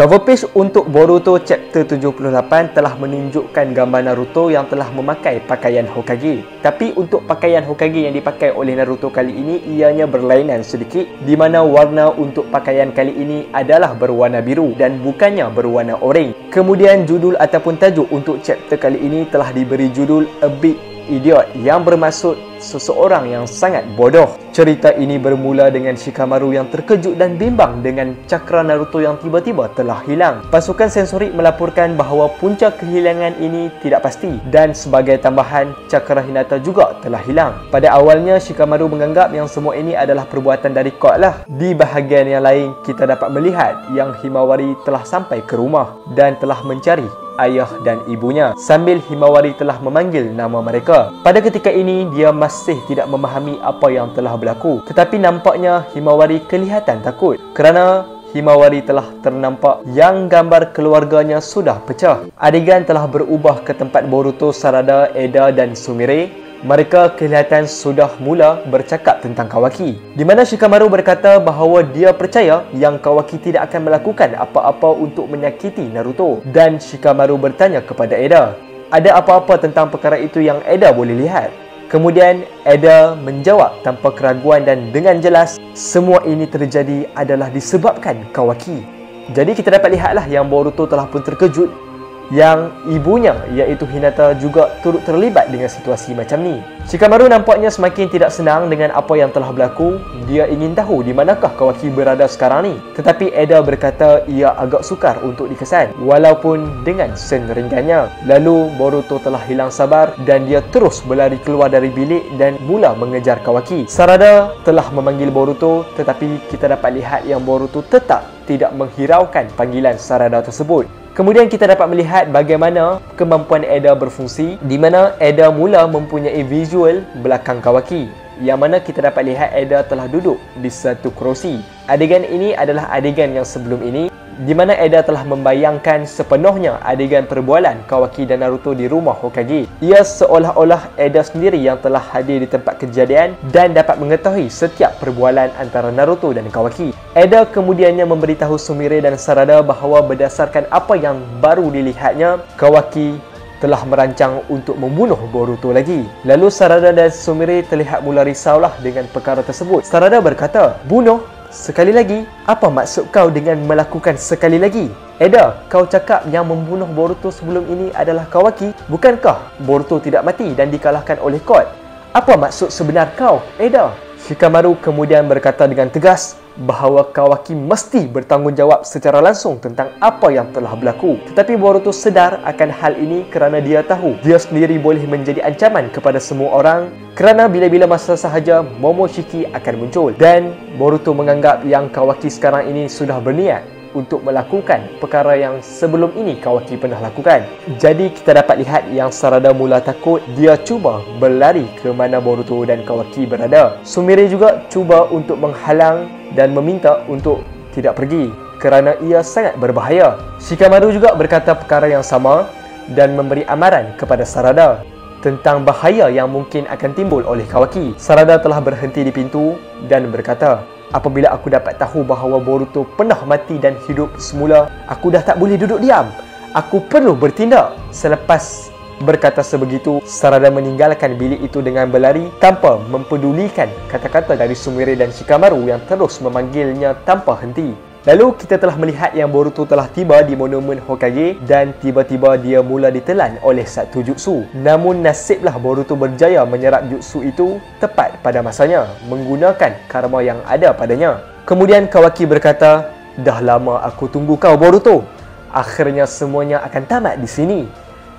Cover page untuk Boruto Chapter 78 telah menunjukkan gambar Naruto yang telah memakai pakaian Hokage. Tapi untuk pakaian Hokage yang dipakai oleh Naruto kali ini ianya berlainan sedikit, di mana warna untuk pakaian kali ini adalah berwarna biru dan bukannya berwarna oranye. Kemudian judul ataupun tajuk untuk chapter kali ini telah diberi judul A Big Idiot, yang bermaksud seseorang yang sangat bodoh. Cerita ini bermula dengan Shikamaru yang terkejut dan bimbang dengan cakra Naruto yang tiba-tiba telah hilang. Pasukan sensorik melaporkan bahawa punca kehilangan ini tidak pasti, dan sebagai tambahan, cakra Hinata juga telah hilang. Pada awalnya Shikamaru menganggap yang semua ini adalah perbuatan dari Code lah. Di bahagian yang lain, kita dapat melihat yang Himawari telah sampai ke rumah dan telah mencari ayah dan ibunya, sambil Himawari telah memanggil nama mereka. Pada ketika ini, dia masih tidak memahami apa yang telah berlaku. Tetapi nampaknya Himawari kelihatan takut kerana Himawari telah ternampak yang gambar keluarganya sudah pecah. Adegan telah berubah ke tempat Boruto, Sarada, Eda dan Sumire. Mereka kelihatan sudah mula bercakap tentang Kawaki, di mana Shikamaru berkata bahawa dia percaya yang Kawaki tidak akan melakukan apa-apa untuk menyakiti Naruto. Dan Shikamaru bertanya kepada Eda, ada apa-apa tentang perkara itu yang Eda boleh lihat? Kemudian Eda menjawab tanpa keraguan dan dengan jelas, semua ini terjadi adalah disebabkan Kawaki. Jadi kita dapat lihatlah yang Boruto telah pun terkejut yang ibunya iaitu Hinata juga turut terlibat dengan situasi macam ni. Shikamaru nampaknya semakin tidak senang dengan apa yang telah berlaku. Dia ingin tahu di manakah Kawaki berada sekarang ni. Tetapi Eda berkata ia agak sukar untuk dikesan walaupun dengan seneringgannya. Lalu Boruto telah hilang sabar dan dia terus berlari keluar dari bilik dan mula mengejar Kawaki. Sarada telah memanggil Boruto, tetapi kita dapat lihat yang Boruto tetap tidak menghiraukan panggilan Sarada tersebut. Kemudian kita dapat melihat bagaimana kemampuan Eda berfungsi, di mana Eda mula mempunyai visual belakang Kawaki, yang mana kita dapat lihat Eda telah duduk di satu kerusi. Adegan ini adalah adegan yang sebelum ini, di mana Eda telah membayangkan sepenuhnya adegan perbualan Kawaki dan Naruto di rumah Hokage. Ia seolah-olah Eda sendiri yang telah hadir di tempat kejadian dan dapat mengetahui setiap perbualan antara Naruto dan Kawaki. Eda kemudiannya memberitahu Sumire dan Sarada bahawa berdasarkan apa yang baru dilihatnya, Kawaki telah merancang untuk membunuh Boruto lagi. Lalu Sarada dan Sumire terlihat mula risaulah dengan perkara tersebut. Sarada berkata, bunuh? Sekali lagi? Apa maksud kau dengan melakukan sekali lagi? Eda, kau cakap yang membunuh Boruto sebelum ini adalah Kawaki. Bukankah Boruto tidak mati dan dikalahkan oleh Code? Apa maksud sebenar kau, Eda? Shikamaru kemudian berkata dengan tegas bahawa Kawaki mesti bertanggungjawab secara langsung tentang apa yang telah berlaku. Tetapi Boruto sedar akan hal ini kerana dia tahu dia sendiri boleh menjadi ancaman kepada semua orang kerana bila-bila masa sahaja Momoshiki akan muncul. Dan Boruto menganggap yang Kawaki sekarang ini sudah berniat untuk melakukan perkara yang sebelum ini Kawaki pernah lakukan. Jadi kita dapat lihat yang Sarada mula takut. Dia cuba berlari ke mana Boruto dan Kawaki berada. Sumire juga cuba untuk menghalang dan meminta untuk tidak pergi kerana ia sangat berbahaya. Shikamaru juga berkata perkara yang sama dan memberi amaran kepada Sarada tentang bahaya yang mungkin akan timbul oleh Kawaki. Sarada telah berhenti di pintu dan berkata, apabila aku dapat tahu bahawa Boruto pernah mati dan hidup semula, aku dah tak boleh duduk diam. Aku perlu bertindak. Selepas berkata sebegitu, Sarada meninggalkan bilik itu dengan berlari tanpa mempedulikan kata-kata dari Sumire dan Shikamaru yang terus memanggilnya tanpa henti. Lalu kita telah melihat yang Boruto telah tiba di monumen Hokage dan tiba-tiba dia mula ditelan oleh satu jutsu. Namun nasiblah Boruto berjaya menyerap jutsu itu tepat pada masanya menggunakan karma yang ada padanya. Kemudian Kawaki berkata, dah lama aku tunggu kau Boruto. Akhirnya semuanya akan tamat di sini.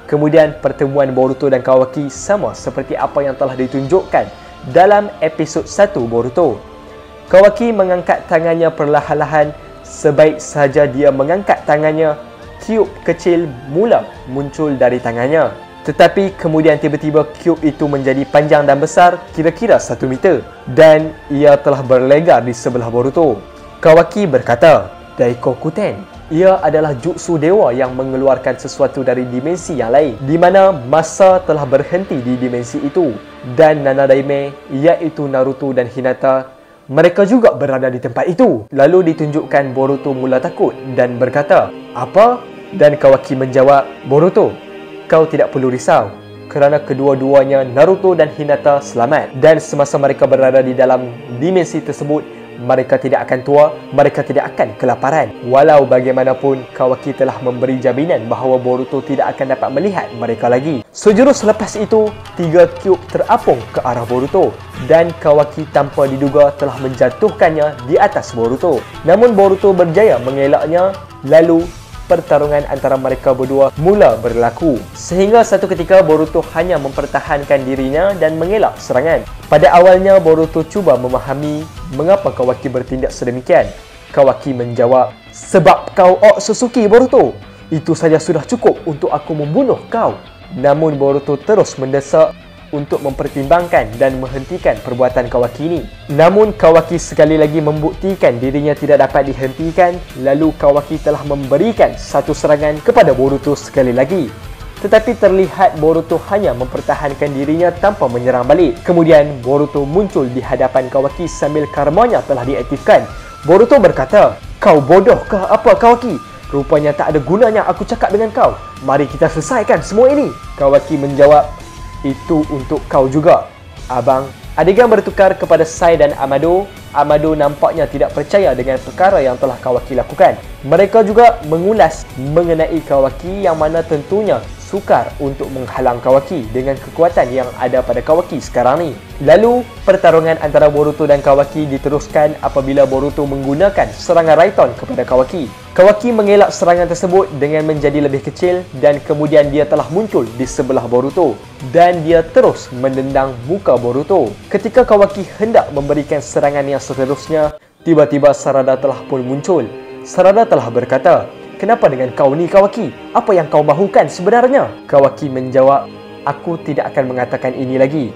Kemudian pertemuan Boruto dan Kawaki sama seperti apa yang telah ditunjukkan dalam episod 1 Boruto. Kawaki mengangkat tangannya perlahan-lahan. Sebaik sahaja dia mengangkat tangannya, cube kecil mula muncul dari tangannya. Tetapi kemudian tiba-tiba cube itu menjadi panjang dan besar, kira-kira 1 meter. Dan ia telah berlegar di sebelah Boruto. Kawaki berkata, Daikokuten. Ia adalah jutsu dewa yang mengeluarkan sesuatu dari dimensi yang lain, di mana masa telah berhenti di dimensi itu. Dan Nanadaime, iaitu Naruto dan Hinata, Mereka juga berada di tempat itu. Lalu ditunjukkan Boruto mula takut dan berkata, "Apa?" Dan Kawaki menjawab, "Boruto, kau tidak perlu risau kerana kedua-duanya Naruto dan Hinata selamat. Dan semasa mereka berada di dalam dimensi tersebut, mereka tidak akan tua, mereka tidak akan kelaparan. Walau bagaimanapun, Kawaki telah memberi jaminan bahawa Boruto tidak akan dapat melihat mereka lagi." Sejurus selepas itu, 3 cube terapung ke arah Boruto dan Kawaki tanpa diduga telah menjatuhkannya di atas Boruto. Namun Boruto berjaya mengelaknya, lalu pertarungan antara mereka berdua mula berlaku. Sehingga satu ketika Boruto hanya mempertahankan dirinya dan mengelak serangan. Pada awalnya Boruto cuba memahami mengapa Kawaki bertindak sedemikian. Kawaki menjawab, "Sebab kau Otsutsuki, Boruto. Itu saja sudah cukup untuk aku membunuh kau." Namun Boruto terus mendesak untuk mempertimbangkan dan menghentikan perbuatan Kawaki ini. Namun Kawaki sekali lagi membuktikan dirinya tidak dapat dihentikan. Lalu Kawaki telah memberikan satu serangan kepada Boruto sekali lagi. Tetapi terlihat Boruto hanya mempertahankan dirinya tanpa menyerang balik. Kemudian Boruto muncul di hadapan Kawaki sambil karmanya telah diaktifkan. Boruto berkata, "Kau bodohkah apa, Kawaki? Rupanya tak ada gunanya aku cakap dengan kau. Mari kita selesaikan semua ini." Kawaki menjawab, "Itu untuk kau juga, abang." Adegan bertukar kepada Sai dan Amado. Amado nampaknya tidak percaya dengan perkara yang telah Kawaki lakukan. Mereka juga mengulas mengenai Kawaki yang mana tentunya sukar untuk menghalang Kawaki dengan kekuatan yang ada pada Kawaki sekarang ni. Lalu, pertarungan antara Boruto dan Kawaki diteruskan apabila Boruto menggunakan serangan Raiton kepada Kawaki. Kawaki mengelak serangan tersebut dengan menjadi lebih kecil dan kemudian dia telah muncul di sebelah Boruto dan dia terus mendendang muka Boruto. Ketika Kawaki hendak memberikan serangan yang seterusnya, tiba-tiba Sarada telah pun muncul. Sarada telah berkata, "Kenapa dengan kau ni, Kawaki? Apa yang kau mahukan sebenarnya?" Kawaki menjawab, "Aku tidak akan mengatakan ini lagi.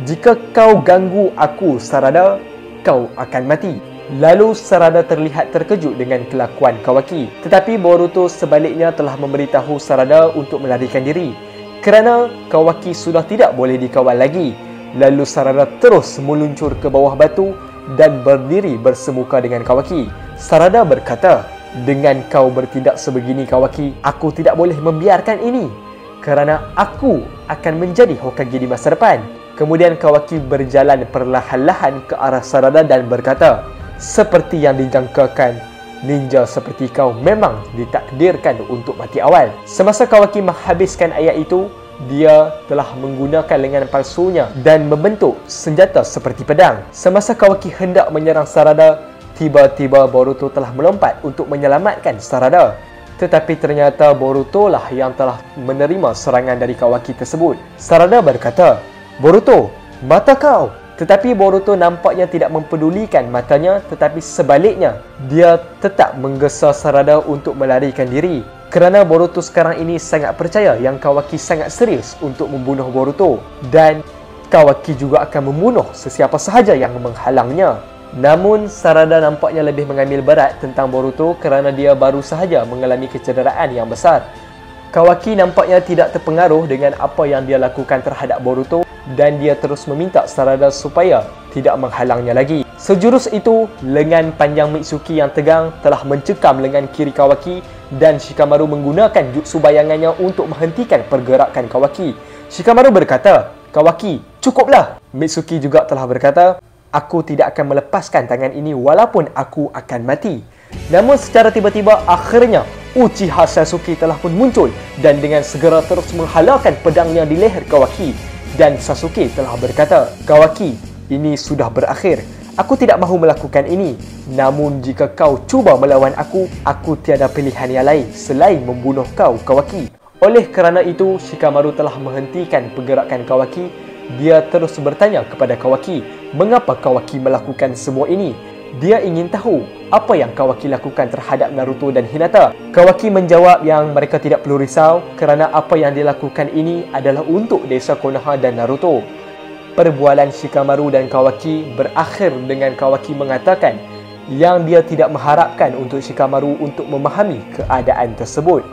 Jika kau ganggu aku, Sarada, kau akan mati." Lalu Sarada terlihat terkejut dengan kelakuan Kawaki. Tetapi Boruto sebaliknya telah memberitahu Sarada untuk melarikan diri kerana Kawaki sudah tidak boleh dikawal lagi. Lalu Sarada terus meluncur ke bawah batu dan berdiri bersemuka dengan Kawaki. Sarada berkata, "Dengan kau bertindak sebegini, Kawaki, aku tidak boleh membiarkan ini kerana aku akan menjadi Hokage di masa depan." Kemudian Kawaki berjalan perlahan-lahan ke arah Sarada dan berkata, "Seperti yang dijangkakan, ninja seperti kau memang ditakdirkan untuk mati awal." Semasa Kawaki menghabiskan ayat itu, dia telah menggunakan lengan palsunya dan membentuk senjata seperti pedang. Semasa Kawaki hendak menyerang Sarada, tiba-tiba Boruto telah melompat untuk menyelamatkan Sarada. Tetapi ternyata Boruto lah yang telah menerima serangan dari Kawaki tersebut. Sarada berkata, "Boruto, mata kau!" Tetapi Boruto nampaknya tidak mempedulikan matanya, tetapi sebaliknya, dia tetap menggesa Sarada untuk melarikan diri. Kerana Boruto sekarang ini sangat percaya yang Kawaki sangat serius untuk membunuh Boruto. Dan Kawaki juga akan membunuh sesiapa sahaja yang menghalangnya. Namun, Sarada nampaknya lebih mengambil berat tentang Boruto kerana dia baru sahaja mengalami kecederaan yang besar. Kawaki nampaknya tidak terpengaruh dengan apa yang dia lakukan terhadap Boruto dan dia terus meminta Sarada supaya tidak menghalangnya lagi. Sejurus itu, lengan panjang Mitsuki yang tegang telah mencekam lengan kiri Kawaki dan Shikamaru menggunakan jutsu bayangannya untuk menghentikan pergerakan Kawaki. Shikamaru berkata, "Kawaki, cukuplah." Mitsuki juga telah berkata, "Aku tidak akan melepaskan tangan ini walaupun aku akan mati." Namun secara tiba-tiba akhirnya Uchiha Sasuke telah pun muncul dan dengan segera terus menghalalkan pedangnya di leher Kawaki. Dan Sasuke telah berkata, "Kawaki, ini sudah berakhir. Aku tidak mahu melakukan ini. Namun jika kau cuba melawan aku tiada pilihan yang lain selain membunuh kau, Kawaki." Oleh kerana itu, Shikamaru telah menghentikan pergerakan Kawaki. Dia terus bertanya kepada Kawaki, mengapa Kawaki melakukan semua ini? Dia ingin tahu apa yang Kawaki lakukan terhadap Naruto dan Hinata. Kawaki menjawab yang mereka tidak perlu risau kerana apa yang dilakukan ini adalah untuk desa Konoha dan Naruto. Perbualan Shikamaru dan Kawaki berakhir dengan Kawaki mengatakan yang dia tidak mengharapkan untuk Shikamaru untuk memahami keadaan tersebut.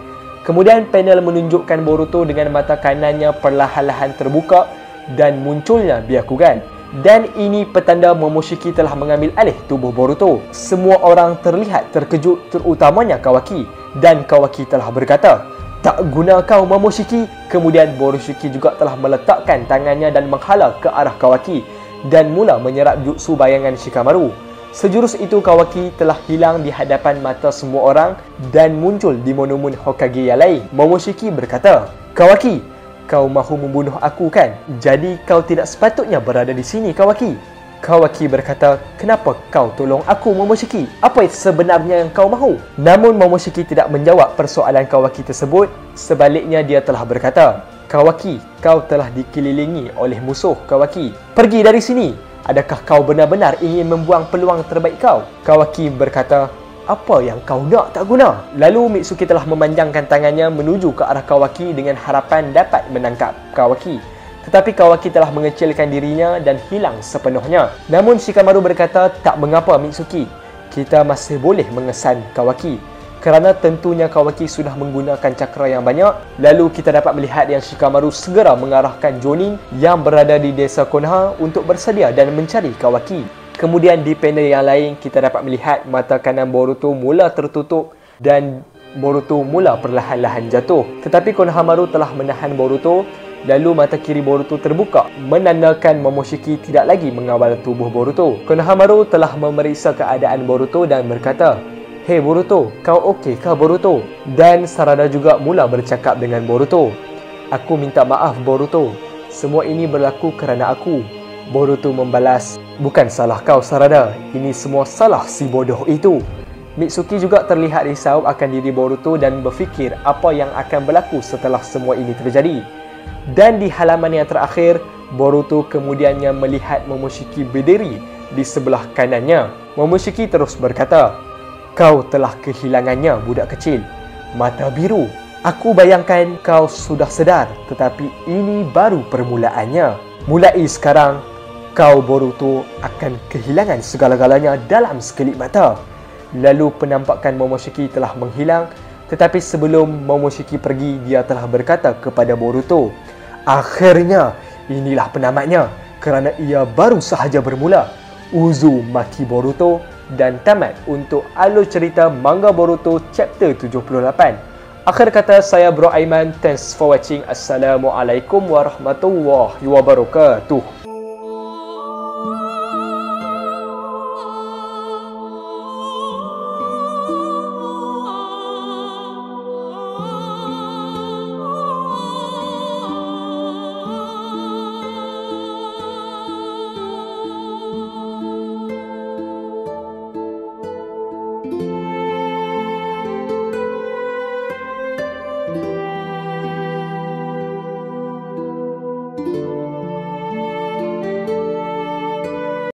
Kemudian panel menunjukkan Boruto dengan mata kanannya perlahan-lahan terbuka dan munculnya Byakugan. Dan ini petanda Momoshiki telah mengambil alih tubuh Boruto. Semua orang terlihat terkejut, terutamanya Kawaki. Dan Kawaki telah berkata, "Tak guna kau Momoshiki." Kemudian Borushiki juga telah meletakkan tangannya dan menghala ke arah Kawaki dan mula menyerap jutsu bayangan Shikamaru. Sejurus itu Kawaki telah hilang di hadapan mata semua orang dan muncul di monumen Hokage yang lain. Momoshiki berkata, "Kawaki, kau mahu membunuh aku kan? Jadi kau tidak sepatutnya berada di sini, Kawaki." Kawaki berkata, "Kenapa kau tolong aku, Momoshiki? Apa sebenarnya yang kau mahu?" Namun Momoshiki tidak menjawab persoalan Kawaki tersebut. Sebaliknya dia telah berkata, "Kawaki, kau telah dikelilingi oleh musuh, Kawaki. Pergi dari sini. Adakah kau benar-benar ingin membuang peluang terbaik kau?" Kawaki berkata, "Apa yang kau nak tak guna?" Lalu Mitsuki telah memanjangkan tangannya menuju ke arah Kawaki dengan harapan dapat menangkap Kawaki. Tetapi Kawaki telah mengecilkan dirinya dan hilang sepenuhnya. Namun Shikamaru berkata, "Tak mengapa Mitsuki, kita masih boleh mengesan Kawaki. Kerana tentunya Kawaki sudah menggunakan cakra yang banyak." Lalu kita dapat melihat yang Shikamaru segera mengarahkan Jonin yang berada di desa Konoha untuk bersedia dan mencari Kawaki. Kemudian di panel yang lain kita dapat melihat mata kanan Boruto mula tertutup dan Boruto mula perlahan-lahan jatuh. Tetapi Konohamaru telah menahan Boruto. Lalu mata kiri Boruto terbuka, menandakan Momoshiki tidak lagi mengawal tubuh Boruto. Konohamaru telah memeriksa keadaan Boruto dan berkata, "Hei Boruto, kau okey kah Boruto?" Dan Sarada juga mula bercakap dengan Boruto. "Aku minta maaf Boruto. Semua ini berlaku kerana aku." Boruto membalas, "Bukan salah kau Sarada. Ini semua salah si bodoh itu." Mitsuki juga terlihat risau akan diri Boruto dan berfikir apa yang akan berlaku setelah semua ini terjadi. Dan di halaman yang terakhir, Boruto kemudiannya melihat Momoshiki berdiri di sebelah kanannya. Momoshiki terus berkata, "Kau telah kehilangannya budak kecil. Mata biru. Aku bayangkan kau sudah sedar, tetapi ini baru permulaannya. Mulai sekarang, kau Boruto akan kehilangan segala-galanya dalam sekelip mata." Lalu penampakan Momoshiki telah menghilang, tetapi sebelum Momoshiki pergi, dia telah berkata kepada Boruto, "Akhirnya, inilah penamatnya kerana ia baru sahaja bermula." Uzumaki Boruto. Dan tamat untuk alur cerita manga Boruto chapter 78. Akhir kata, saya Bro Aiman. Thanks for watching. Assalamualaikum warahmatullahi wabarakatuh.